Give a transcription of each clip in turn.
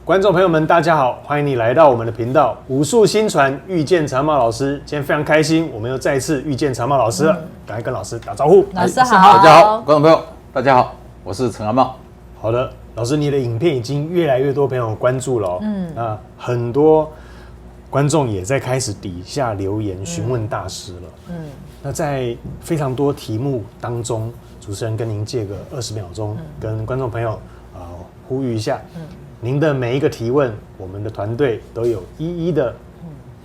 观众朋友们，大家好，欢迎你来到我们的频道武术新传遇见长毛老师。今天非常开心，我们又再一次遇见长毛老师了，赶快跟老师打招呼。老师好，大家好，观众朋友，大家好，我是陈阿茂。好的，老师，你的影片已经越来越多朋友关注了那很多观众也在开始底下留言询问大师了。那在非常多题目当中，主持人跟您借个20秒钟，跟观众朋友呼吁一下。您的每一个提问，我们的团队都有一一的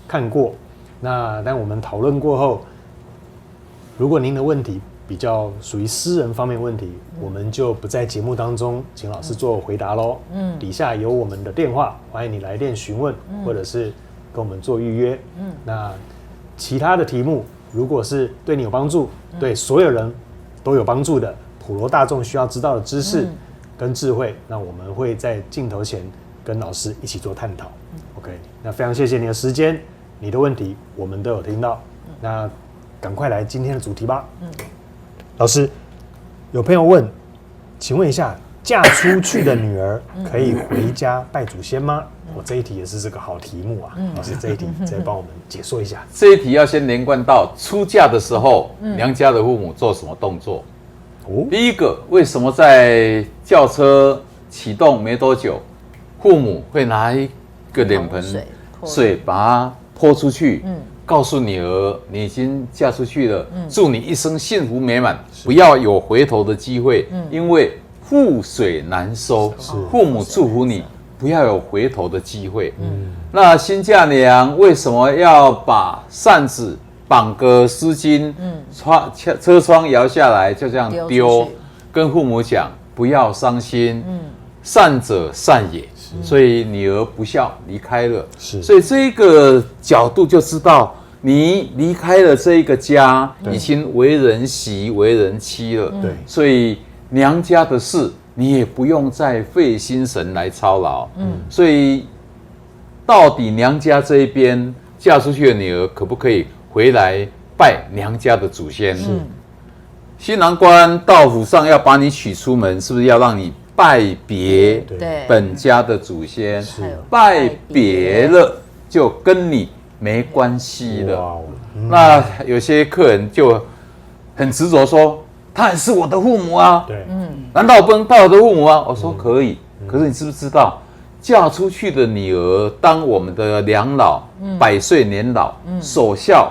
看过。但我们讨论过后，如果您的问题比较属于私人方面问题，我们就不在节目当中请老师做回答咯。底下有我们的电话，欢迎你来电询问，或者是跟我们做预约。那其他的题目，如果是对你有帮助，对所有人都有帮助的普罗大众需要知道的知识跟智慧，那我们会在镜头前跟老师一起做探讨。OK， 那非常谢谢你的时间，你的问题我们都有听到。那赶快来今天的主题吧。老师，有朋友问，请问一下，嫁出去的女儿可以回家拜祖先吗？我这一题也是这个好题目啊。老师，这一题再帮我们解说一下。这一题要先连贯到出嫁的时候，娘家的父母做什么动作？第一个，为什么在轿车启动没多久，父母会拿一个脸盆水把它泼出去，告诉女儿你已经嫁出去了，祝你一生幸福美满，不要有回头的机会，因为覆水难收。父母祝福你不要有回头的机会。那新嫁娘为什么要把扇子绑个丝巾，车窗摇下来就这样丢，跟父母讲不要伤心，善者善也。所以女儿不孝离开了，所以这个角度就知道你离开了这一个家，已经为人媳为人妻了。所以娘家的事你也不用再费心神来操劳。所以到底娘家这一边嫁出去的女儿可不可以回来拜娘家的祖先？新郎官到府上要把你娶出门，是不是要让你拜别本家的祖先？拜别了就跟你没关系了。那有些客人就很执着说，他也是我的父母啊，难道我不能拜我的父母吗？我说可以，可是你知不知道，嫁出去的女儿当我们的良老，100岁年老，守孝。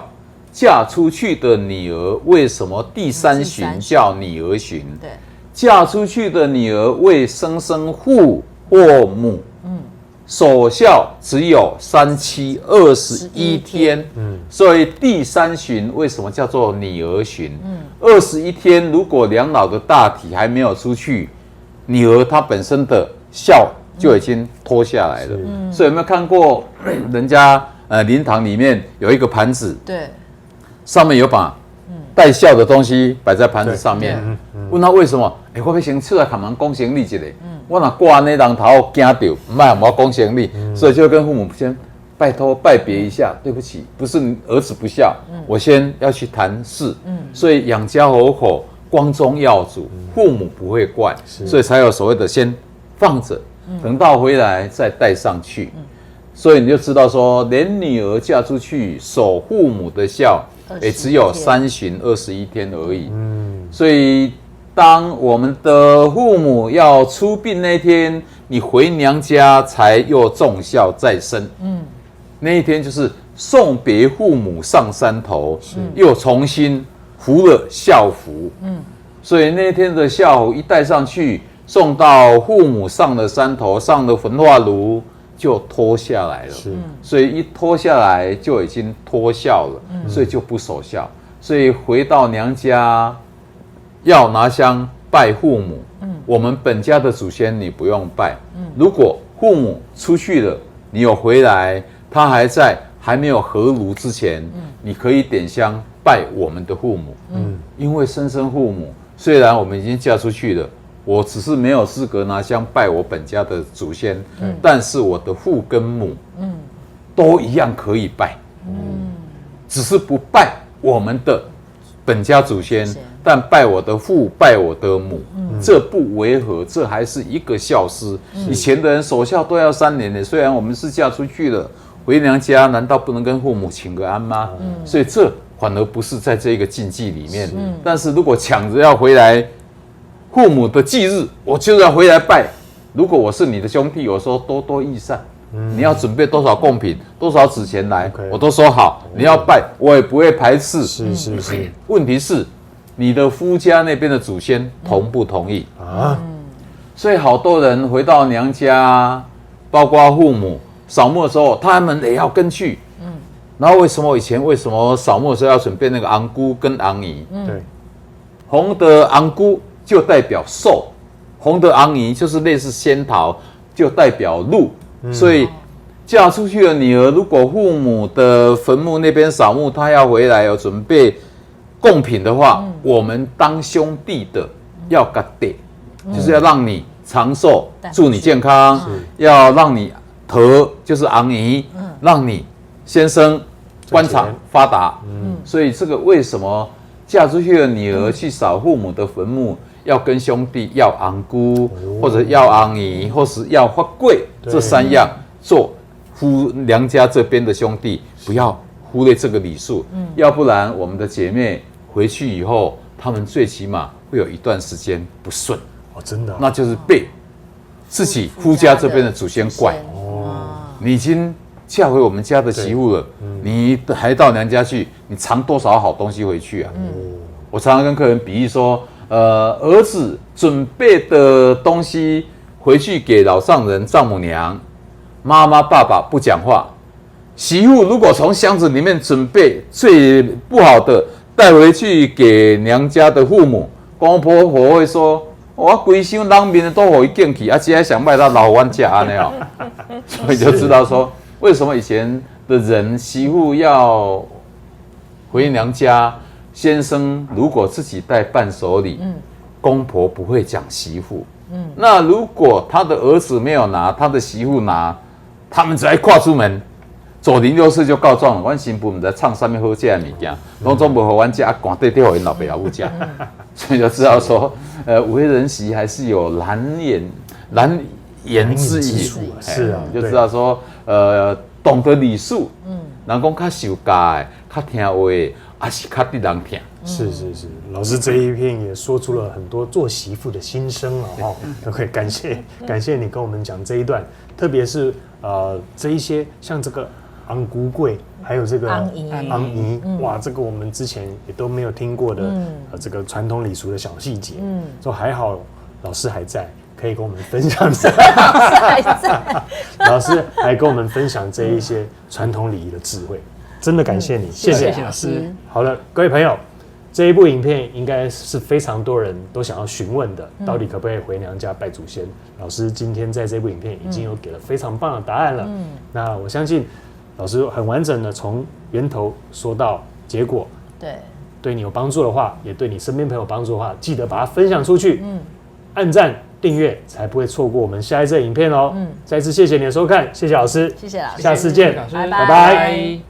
嫁出去的女儿为什么第3旬叫女儿旬？嫁出去的女儿为生父或母，守孝只有3七21天，所以第3旬为什么叫做女儿旬？21天，如果良老的大体还没有出去，女儿她本身的孝就已经脱下来了。所以有没有看过人家灵堂里面有一个盘子？上面有把带孝的东西摆在盘子上面，问他为什么？我要先出来看人讲行李一下，我若挂那人头惊到，不要我讲行李，所以就跟父母先拜托拜别一下，对不起，不是儿子不孝，我先要去谈事，所以养家活口，光宗耀祖，父母不会怪，所以才有所谓的先放着，等到回来再带上去。所以你就知道说，连女儿嫁出去守父母的孝，也只有3旬21天而已。所以当我们的父母要出殡那天，你回娘家才又重孝在身。那一天就是送别父母上山头，又重新服了孝服。所以那天的孝服一带上去，送到父母上了山头，上了焚化炉，就脱下来了。所以一脱下来就已经脱孝了，所以就不守孝。所以回到娘家要拿香拜父母。我们本家的祖先你不用拜。如果父母出去了，你有回来，他还在还没有合炉之前，你可以点香拜我们的父母。因为生父母虽然我们已经嫁出去了，我只是没有资格拿香拜我本家的祖先，但是我的父跟母，都一样可以拜，只是不拜我们的本家祖先，但拜我的父，拜我的母，这不违和，这还是一个孝思。以前的人守孝都要3年的，虽然我们是嫁出去了，回娘家难道不能跟父母请个安吗？所以这反而不是在这个禁忌里面。但是如果抢着要回来父母的忌日，我就要回来拜。如果我是你的兄弟，我说多多益善。你要准备多少贡品，多少纸钱来，我都说好。你要拜，我也不会排斥。是。问题是，你的夫家那边的祖先同不同意啊？所以好多人回到娘家，包括父母扫墓的时候，他们也要跟去。然后为什么扫墓的时候要准备那个昂姑跟昂姨？对，红的昂姑就代表寿，红的昂姨就是类似仙桃，就代表禄。所以嫁出去的女儿，如果父母的坟墓那边扫墓，她要回来有准备贡品的话，我们当兄弟的要给得，就是要让你长寿，祝你健康，要让你得就是昂姨，让你先生官场发达。所以这个为什么嫁出去的女儿去扫父母的坟墓？要跟兄弟要昂姑，或者要昂姨，或是要发贵，这3样做娘家这边的兄弟，不要忽略这个礼数，要不然我们的姐妹回去以后，她们最起码会有一段时间不顺真的，那就是被自己夫家这边的祖先怪你已经嫁回我们家的媳妇了，你还到娘家去，你藏多少好东西回去啊？我常常跟客人比喻说。儿子准备的东西回去给老丈人、丈母娘，妈妈、爸爸不讲话。媳妇如果从箱子里面准备最不好的带回去给娘家的父母，公婆婆会说：“我规箱人面都给他捡去，只还想卖他老冤家安尼哦。”所以就知道说，为什么以前的人媳妇要回娘家。先生如果自己带伴手礼，公婆不会讲媳妇。那如果他的儿子没有拿，他的媳妇拿，他们只要跨出门，走06就告状了。阮新妇唔知唱上面好吃的物件，拢总不和阮家赶对对，给老爸老母吃。所以就知道说，为人媳还是有难言之隐。是啊，就知道说，懂得礼数，人讲较受教的，较听话的。还是较得人听。是，老师这一片也说出了很多做媳妇的心声哦。OK， 感谢你跟我们讲这一段，特别是这一些像这个昂姑贵，还有这个昂姨，哇，这个我们之前也都没有听过的这个传统礼俗的小细节。说还好老师还在，可以跟我们分享。老师还跟我们分享这一些传统礼仪的智慧。真的感谢你，谢谢老师。好了，各位朋友，这一部影片应该是非常多人都想要询问的，到底可不可以回娘家拜祖先？老师今天在这部影片已经有给了非常棒的答案了。那我相信老师很完整的从源头说到结果，对你有帮助的话，也对你身边朋友有帮助的话，记得把它分享出去，按赞订阅，才不会错过我们下一支影片哦。再次谢谢你的收看，谢谢老师，谢谢老师，下次见，拜拜拜。